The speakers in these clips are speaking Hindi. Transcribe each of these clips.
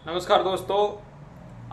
नमस्कार दोस्तों।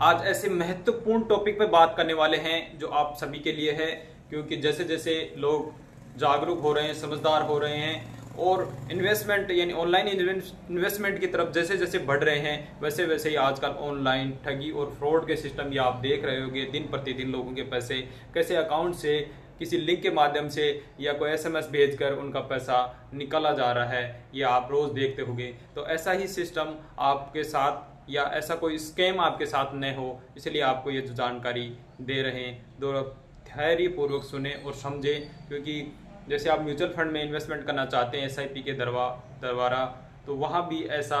आज ऐसे महत्वपूर्ण टॉपिक पे बात करने वाले हैं जो आप सभी के लिए है, क्योंकि जैसे जैसे लोग जागरूक हो रहे हैं, समझदार हो रहे हैं और इन्वेस्टमेंट यानी ऑनलाइन इन्वेस्टमेंट की तरफ जैसे जैसे बढ़ रहे हैं, वैसे वैसे ही आजकल ऑनलाइन ठगी और फ्रॉड के सिस्टम ये आप देख रहे होंगे। दिन प्रतिदिन लोगों के पैसे कैसे अकाउंट से किसी लिंक के माध्यम से या कोई एसएमएस भेजकर उनका पैसा निकाला जा रहा है, ये आप रोज देखते होंगे। तो ऐसा ही सिस्टम आपके साथ या ऐसा कोई स्कैम आपके साथ न हो, इसलिए आपको ये जो जानकारी दे रहे हैं तो धैर्यपूर्वक सुने और समझे। क्योंकि जैसे आप म्यूचुअल फंड में इन्वेस्टमेंट करना चाहते हैं एसआईपी के द्वारा, तो वहाँ भी ऐसा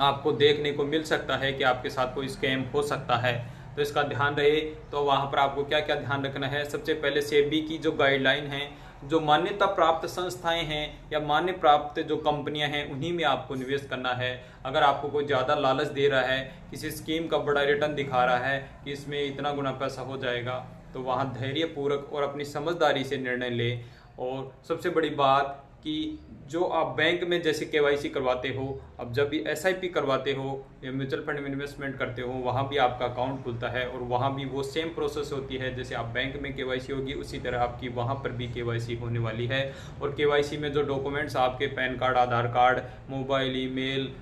आपको देखने को मिल सकता है कि आपके साथ कोई स्कैम हो सकता है। तो इसका ध्यान रहे। तो वहाँ पर आपको क्या क्या ध्यान रखना है। सबसे पहले सेबी की जो गाइडलाइन है, जो मान्यता प्राप्त संस्थाएं हैं या मान्य प्राप्त जो कंपनियां हैं, उन्हीं में आपको निवेश करना है। अगर आपको कोई ज़्यादा लालच दे रहा है, किसी स्कीम का बड़ा रिटर्न दिखा रहा है कि इसमें इतना गुना पैसा हो जाएगा, तो वहाँ धैर्यपूर्वक और अपनी समझदारी से निर्णय ले। और सबसे बड़ी बात कि जो आप बैंक में जैसे केवाईसी करवाते हो, अब जब भी एसआईपी करवाते हो या म्यूचुअल फंड में इन्वेस्टमेंट करते हो, वहाँ भी आपका अकाउंट खुलता है और वहाँ भी वो सेम प्रोसेस होती है जैसे आप बैंक में केवाईसी होगी, उसी तरह आपकी वहाँ पर भी केवाईसी होने वाली है। और केवाईसी में जो डॉक्यूमेंट्स आपके PAN card, Aadhaar card, mobile, email,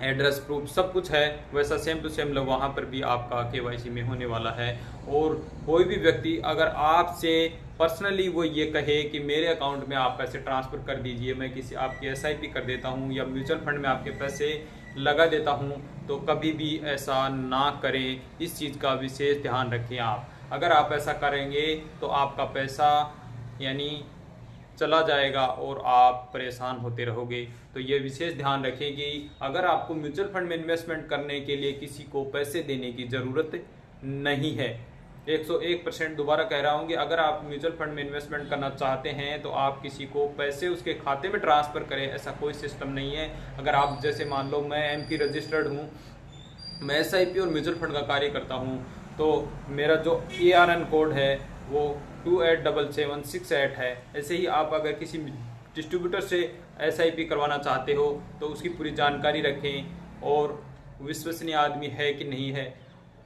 address proof सब कुछ है, वैसा सेम टू सेम वहाँ पर भी आपका केवाईसी में होने वाला है। और कोई भी व्यक्ति अगर आपसे पर्सनली वो ये कहे कि मेरे अकाउंट में आप पैसे ट्रांसफ़र कर दीजिए, मैं किसी आपकी एसआईपी कर देता हूँ या म्यूचुअल फंड में आपके पैसे लगा देता हूँ, तो कभी भी ऐसा ना करें। इस चीज़ का विशेष ध्यान रखें। आप अगर आप ऐसा करेंगे तो आपका पैसा यानी चला जाएगा और आप परेशान होते रहोगे। तो ये विशेष ध्यान रखें कि अगर आपको म्यूचुअल फंड में इन्वेस्टमेंट करने के लिए किसी को पैसे देने की ज़रूरत नहीं है। 101% दोबारा कह रहा हूँ कि अगर आप म्यूचुअल फंड में इन्वेस्टमेंट करना चाहते हैं तो आप किसी को पैसे उसके खाते में ट्रांसफ़र करें, ऐसा कोई सिस्टम नहीं है। अगर आप जैसे मान लो मैं एमपी रजिस्टर्ड हूँ, मैं एसआईपी और म्यूचुअल फंड का कार्य करता हूँ, तो मेरा जो ARN कोड है वो 287768 है। ऐसे ही आप अगर किसी डिस्ट्रीब्यूटर से एसआईपी करवाना चाहते हो तो उसकी पूरी जानकारी रखें और विश्वसनीय आदमी है कि नहीं है।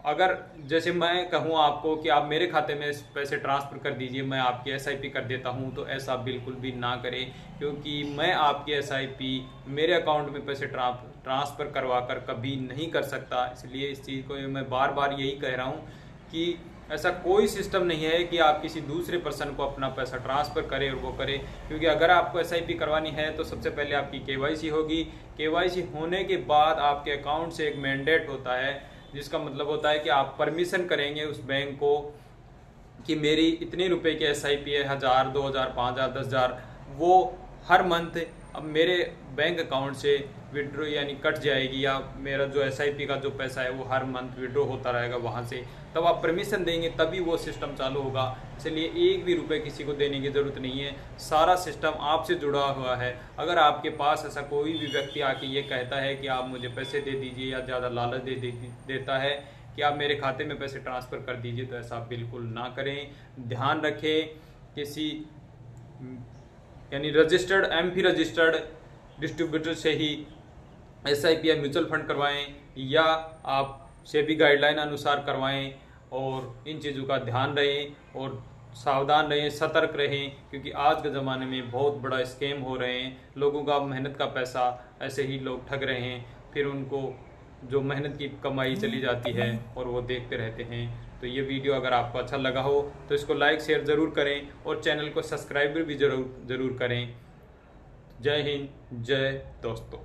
अगर जैसे मैं कहूँ आपको कि आप मेरे खाते में पैसे ट्रांसफ़र कर दीजिए, मैं आपकी एसआईपी कर देता हूँ, तो ऐसा बिल्कुल भी ना करें। क्योंकि मैं आपकी एसआईपी मेरे अकाउंट में पैसे ट्रांसफ़र करवा कर कभी नहीं कर सकता। इसलिए इस चीज़ को मैं बार बार यही कह रहा हूँ कि ऐसा कोई सिस्टम नहीं है कि आप किसी दूसरे पर्सन को अपना पैसा ट्रांसफ़र करें और वो करें। क्योंकि अगर आपको एसआईपी करवानी है तो सबसे पहले आपकी केवाईसी होगी। केवाईसी होने के बाद आपके अकाउंट से एक मैंडेट होता है, जिसका मतलब होता है कि आप परमिशन करेंगे उस बैंक को कि मेरी इतने रुपए की एसआईपी है, 1000, 2000, 5000, 10,000, वो हर मंथ अब मेरे बैंक अकाउंट से विड्रॉ यानी कट जाएगी, या मेरा जो एसआईपी का जो पैसा है वो हर मंथ विड्रॉ होता रहेगा वहाँ से। तब आप परमिशन देंगे तभी वो सिस्टम चालू होगा। इसलिए एक भी रुपए किसी को देने की ज़रूरत नहीं है, सारा सिस्टम आपसे जुड़ा हुआ है। अगर आपके पास ऐसा कोई भी व्यक्ति आके ये कहता है कि आप मुझे पैसे दे दीजिए या ज़्यादा लालच देता है कि आप मेरे खाते में पैसे ट्रांसफ़र कर दीजिए, तो ऐसा बिल्कुल ना करें। ध्यान रखें, किसी यानी रजिस्टर्ड एमपी रजिस्टर्ड डिस्ट्रीब्यूटर से ही एसआईपी या म्यूचुअल फंड करवाएं, या आप सेबी गाइडलाइन अनुसार करवाएं। और इन चीज़ों का ध्यान रहें और सावधान रहें, सतर्क रहें। क्योंकि आज के ज़माने में बहुत बड़ा स्कैम हो रहे हैं, लोगों का मेहनत का पैसा ऐसे ही लोग ठग रहे हैं, फिर उनको जो मेहनत की कमाई चली जाती है और वो देखते रहते हैं। तो ये वीडियो अगर आपको अच्छा लगा हो तो इसको लाइक शेयर ज़रूर करें और चैनल को सब्सक्राइब भी ज़रूर करें। जय हिंद, जय दोस्तों।